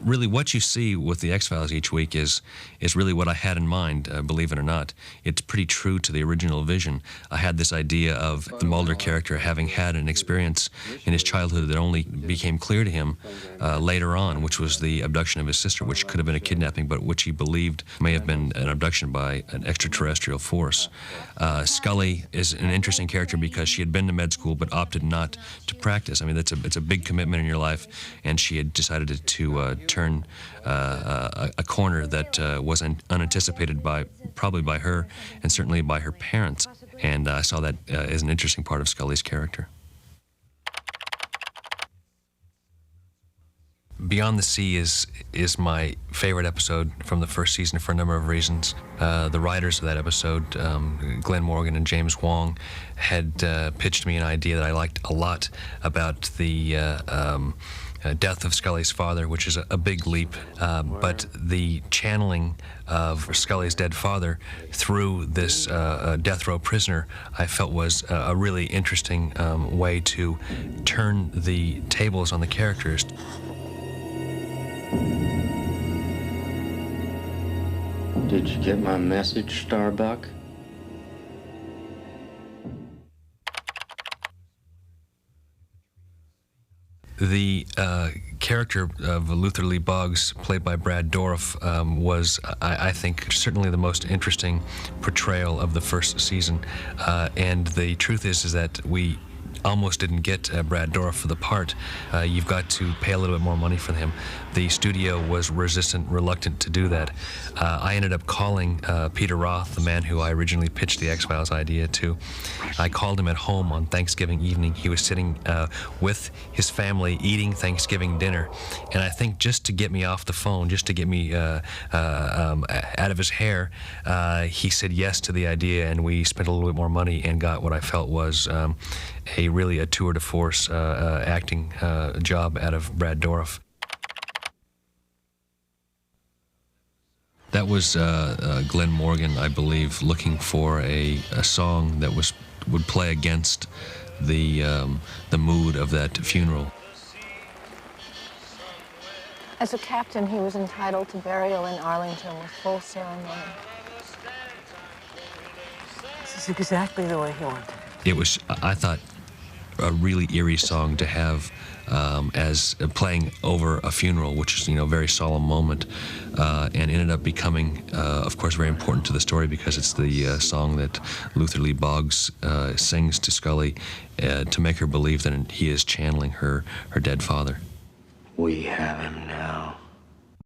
really what you see with the X-Files each week is really what I had in mind, believe it or not. It's pretty true to the original vision. I had this idea of the Mulder character having had an experience in his childhood that only became clear to him later on, which was the abduction of his sister, which could have been a kidnapping, but which he believed may have been an abduction by an extraterrestrial force. Scully is an interesting character because she had been to med school but opted not to practice. I mean, it's a big commitment in your life, and she had decided to turn a corner that was unanticipated probably by her and certainly by her parents. And I saw that as an interesting part of Scully's character. Beyond the Sea is my favorite episode from the first season for a number of reasons. The writers of that episode, Glenn Morgan and James Wong, had pitched me an idea that I liked a lot about the death of Scully's father, which is a big leap, but the channeling of Scully's dead father through this death row prisoner, I felt was a really interesting way to turn the tables on the characters. Did you get my message, Starbuck? The character of Luther Lee Boggs, played by Brad Dourif, was, I think, certainly the most interesting portrayal of the first season. And the truth is that we almost didn't get Brad Dourif for the part. You've got to pay a little bit more money for him. The studio was reluctant to do that. I ended up calling Peter Roth, the man who I originally pitched the X-Files idea to. I called him at home on Thanksgiving evening. He was sitting with his family eating Thanksgiving dinner, and I think just to get me off the phone, just to get me out of his hair, he said yes to the idea, and we spent a little bit more money and got what I felt was really a tour de force acting job out of Brad Dourif. That was Glenn Morgan, I believe, looking for a song that would play against the mood of that funeral. As a captain, he was entitled to burial in Arlington with full ceremony. This is exactly the way he wanted it. It was, I thought, a really eerie song to have as playing over a funeral, which is, a very solemn moment, and ended up becoming, of course, very important to the story because it's the song that Luther Lee Boggs sings to Scully to make her believe that he is channeling her dead father. We have him now.